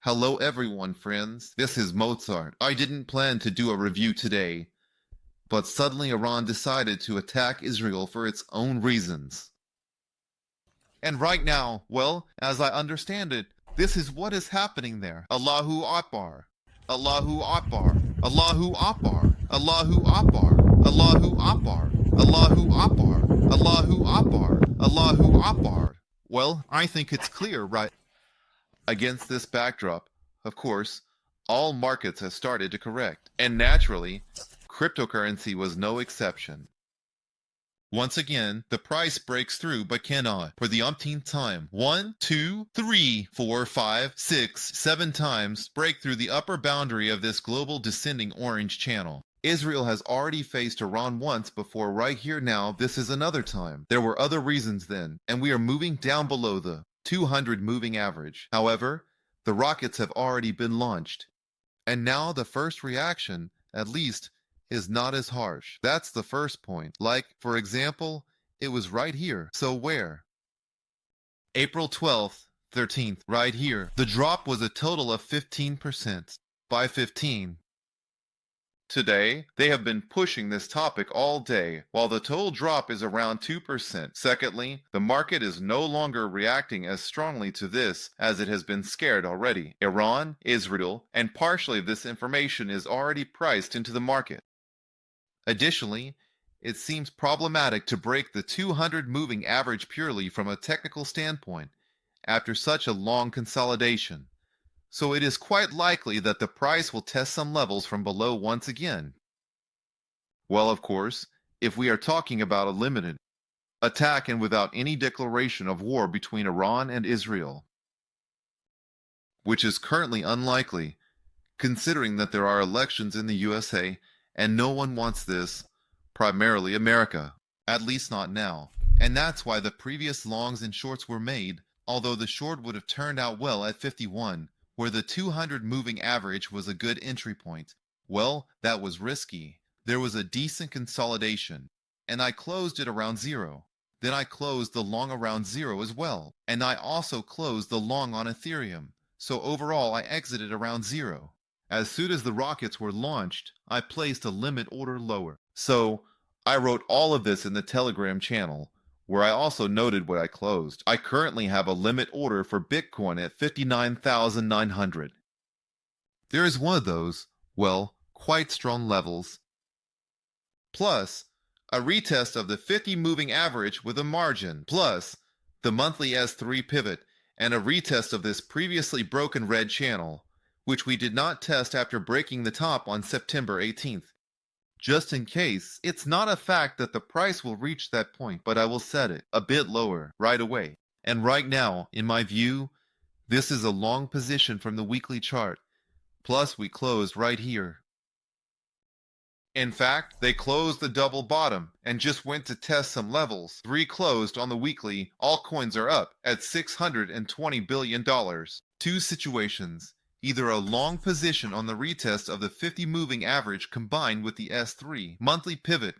Hello everyone, friends. This is Mozart. I didn't plan to do a review today, but suddenly Iran decided to attack Israel for its own reasons. And right now, well, as I understand it, this is what is happening there. Allahu Akbar. Allahu Akbar. Allahu Akbar. Allahu Akbar. Allahu Akbar. Allahu Akbar. Allahu Akbar. Allahu Akbar. Well, I think it's clear, right? Against this backdrop, of course, all markets have started to correct, and naturally, cryptocurrency was no exception. Once again, the price breaks through but cannot, for the umpteenth time. 1, 2, 3, 4, 5, 6, 7 times break through the upper boundary of this global descending orange channel. Israel has already faced Iran once before. Right here now, this is another time. There were other reasons then, and we are moving down below the 200 moving average. However, the rockets have already been launched, and now the first reaction, at least, is not as harsh. That's the first point. Like, for example, it was right here. So where? April 12th, 13th, right here. The drop was a total of 15%. By 15. Today, they have been pushing this topic all day, while the total drop is around 2%. Secondly, the market is no longer reacting as strongly to this as it has been scared already. Iran, Israel, and partially this information is already priced into the market. Additionally, it seems problematic to break the 200 moving average purely from a technical standpoint after such a long consolidation. So it is quite likely that the price will test some levels from below once again. Well, of course, if we are talking about a limited attack and without any declaration of war between Iran and Israel, which is currently unlikely, considering that there are elections in the USA and no one wants this, primarily America, at least not now. And that's why the previous longs and shorts were made, although the short would have turned out well at 51, where the 200 moving average was a good entry point. Well, that was risky. There was a decent consolidation, and I closed it around 0. Then I closed the long around 0 as well, and I also closed the long on Ethereum. So overall, I exited around 0. As soon as the rockets were launched, I placed a limit order lower. So I wrote all of this in the Telegram channel, where I also noted what I closed. I currently have a limit order for Bitcoin at 59,900. There is one of those, well, quite strong levels. Plus, a retest of the 50 moving average with a margin. Plus, the monthly S3 pivot, and a retest of this previously broken red channel, which we did not test after breaking the top on September 18th. Just in case, it's not a fact that the price will reach that point, but I will set it a bit lower right away. And right now, in my view, this is a long position from the weekly chart. Plus, we closed right here. In fact, they closed the double bottom and just went to test some levels. 3 closed on the weekly. All coins are up at $620 billion. 2 situations. Either a long position on the retest of the 50 moving average combined with the S3 monthly pivot,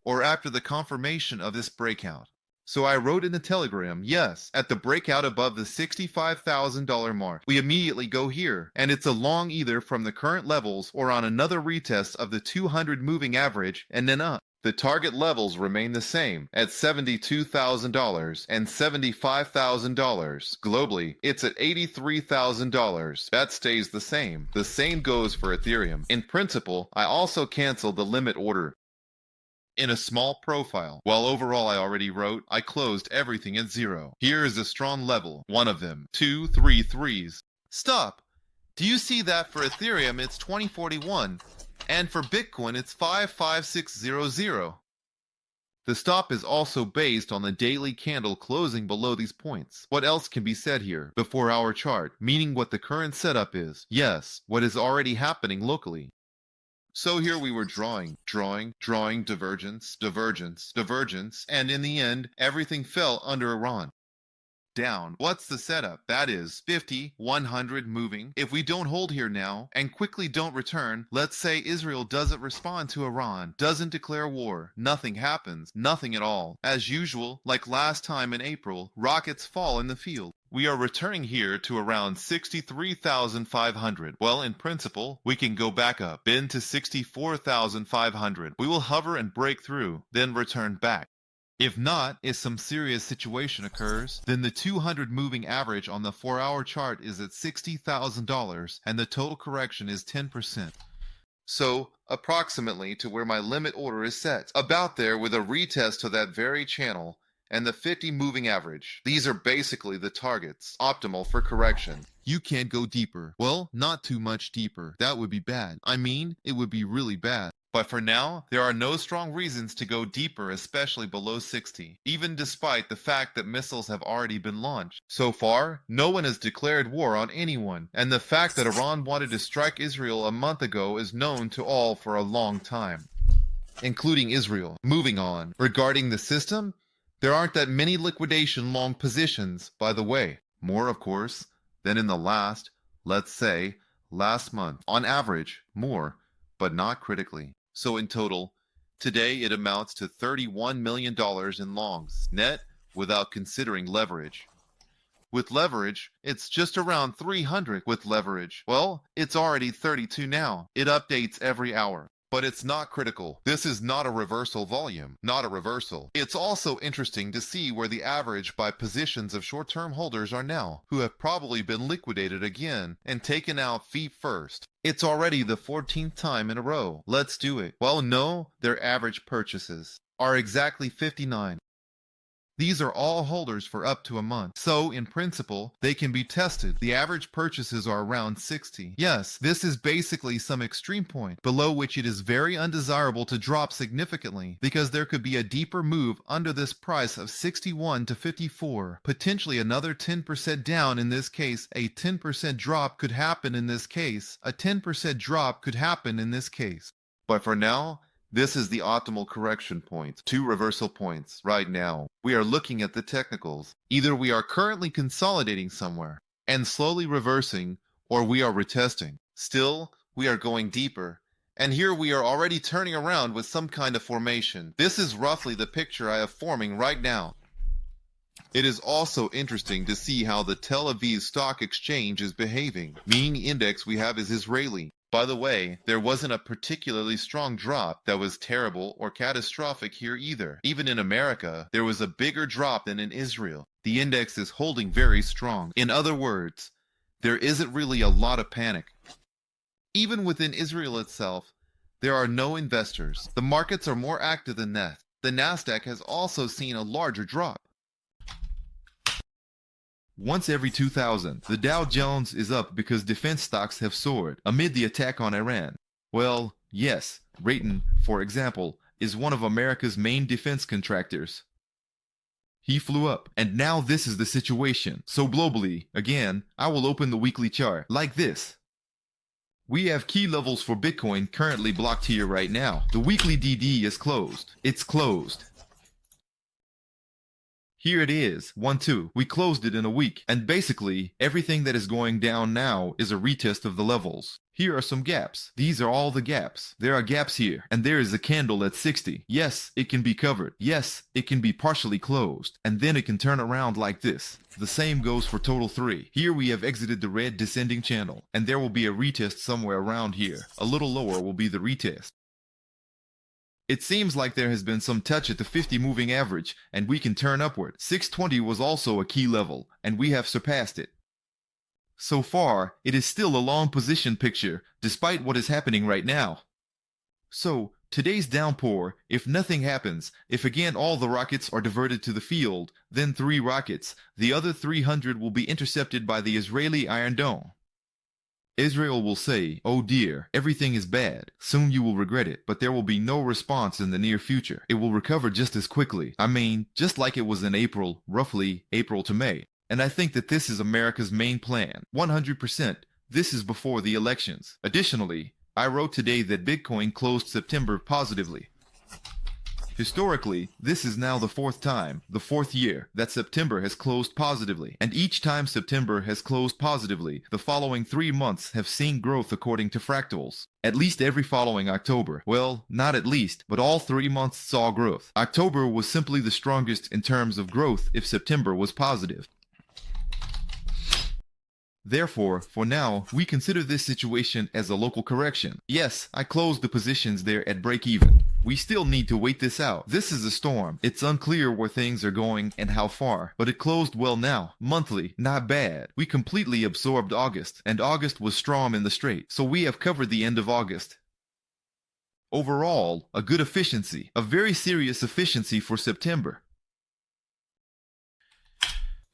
or after the confirmation of this breakout. So I wrote in the Telegram, yes, at the breakout above the $65,000 mark, we immediately go here, and it's a long either from the current levels or on another retest of the 200 moving average and then up. The target levels remain the same at $72,000 and $75,000. Globally, it's at $83,000. That stays the same. The same goes for Ethereum. In principle, I also canceled the limit order in a small profile. While overall I already wrote, I closed everything at 0. Here is a strong level, one of them. 2, 3 threes. Stop! Do you see that for Ethereum it's 2041? And for Bitcoin, it's 55600. The stop is also based on the daily candle closing below these points. What else can be said here? Before our chart, meaning what the current setup is. Yes, what is already happening locally. So here we were drawing, divergence, and in the end, everything fell under Iran. Down. What's the setup? That is 50, 100 moving. If we don't hold here now and quickly don't return, let's say Israel doesn't respond to Iran, doesn't declare war, nothing happens, nothing at all. As usual, like last time in April, rockets fall in the field. We are returning here to around 63,500. Well, in principle, we can go back up, bend to 64,500. We will hover and break through, then return back. If not, if some serious situation occurs, then the 200 moving average on the 4-hour chart is at $60,000 and the total correction is 10%. So, approximately to where my limit order is set, about there with a retest to that very channel and the 50 moving average. These are basically the targets, optimal for correction. You can't go deeper. Well, not too much deeper. That would be bad. I mean, it would be really bad. But for now, there are no strong reasons to go deeper, especially below 60, even despite the fact that missiles have already been launched. So far, no one has declared war on anyone, and the fact that Iran wanted to strike Israel a month ago is known to all for a long time, including Israel. Moving on. Regarding the system, there aren't that many liquidation long positions, by the way. More, of course, than in the last, let's say, last month. On average, more, but not critically. So in total, today it amounts to $31 million in longs, net, without considering leverage. With leverage, it's just around 300 with leverage. Well, it's already 32 now. It updates every hour. But it's not critical. This is not a reversal volume, not a reversal. It's also interesting to see where the average by positions of short-term holders are now, who have probably been liquidated again and taken out feet first. It's already the 14th time in a row. Let's do it. Well, no, their average purchases are exactly 59. These are all holders for up to a month, so in principle, they can be tested. The average purchases are around 60. Yes, this is basically some extreme point, below which it is very undesirable to drop significantly, because there could be a deeper move under this price of 61 to 54, potentially another 10% down in this case, a 10% drop could happen in this case, a 10% drop could happen in this case. But for now, this is the optimal correction point, 2 reversal points, right now. We are looking at the technicals. Either we are currently consolidating somewhere and slowly reversing, or we are retesting. Still, we are going deeper. And here we are already turning around with some kind of formation. This is roughly the picture I have forming right now. It is also interesting to see how the Tel Aviv Stock Exchange is behaving. Mean index we have is Israeli. By the way, there wasn't a particularly strong drop that was terrible or catastrophic here either. Even in America, there was a bigger drop than in Israel. The index is holding very strong. In other words, there isn't really a lot of panic. Even within Israel itself, there are no investors. The markets are more active than that. The Nasdaq has also seen a larger drop. Once every 2,000, the Dow Jones is up because defense stocks have soared amid the attack on Iran. Well, yes, Raytheon, for example, is one of America's main defense contractors. He flew up, and now this is the situation. So globally, again, I will open the weekly chart like this. We have key levels for Bitcoin currently blocked here right now. The weekly DD is closed. It's closed. Here it is, 1-2. We closed it in a week, and basically, everything that is going down now is a retest of the levels. Here are some gaps. These are all the gaps. There are gaps here, and there is a candle at 60. Yes, it can be covered. Yes, it can be partially closed, and then it can turn around like this. The same goes for total 3. Here we have exited the red descending channel, and there will be a retest somewhere around here. A little lower will be the retest. It seems like there has been some touch at the 50 moving average, and we can turn upward. 620 was also a key level, and we have surpassed it. So far, it is still a long position picture, despite what is happening right now. So, today's downpour, if nothing happens, if again all the rockets are diverted to the field, then 3 rockets, the other 300 will be intercepted by the Israeli Iron Dome. Israel will say, "Oh dear, everything is bad. Soon you will regret it," but there will be no response in the near future. It will recover just as quickly. I mean, just like it was in April, roughly April to May. And I think that this is America's main plan. 100%. This is before the elections. Additionally, I wrote today that Bitcoin closed September positively. Historically, this is now the 4th time, the 4th year, that September has closed positively. And each time September has closed positively, the following 3 months have seen growth according to fractals. At least every following October. Well, not at least, but all 3 months saw growth. October was simply the strongest in terms of growth if September was positive. Therefore, for now, we consider this situation as a local correction. Yes, I closed the positions there at break-even. We still need to wait this out. This is a storm. It's unclear where things are going and how far, but it closed well now. Monthly, not bad. We completely absorbed August, and August was strong in the straight, so we have covered the end of August. Overall, a good efficiency, a very serious efficiency for September.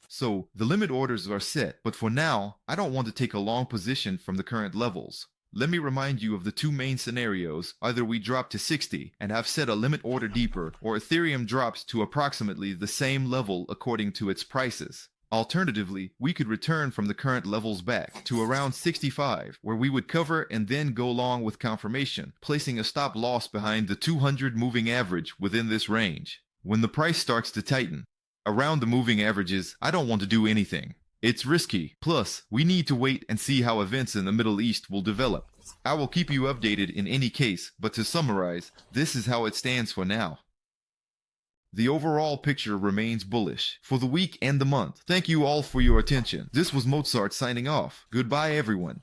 So, the limit orders are set, but for now, I don't want to take a long position from the current levels. Let me remind you of the two main scenarios. Either we drop to 60 and have set a limit order deeper, or Ethereum drops to approximately the same level according to its prices. Alternatively, we could return from the current levels back to around 65, where we would cover and then go long with confirmation, placing a stop loss behind the 200 moving average within this range. When the price starts to tighten around the moving averages, I don't want to do anything. It's risky. Plus, we need to wait and see how events in the Middle East will develop. I will keep you updated in any case, but to summarize, this is how it stands for now. The overall picture remains bullish for the week and the month. Thank you all for your attention. This was Mozart signing off. Goodbye everyone.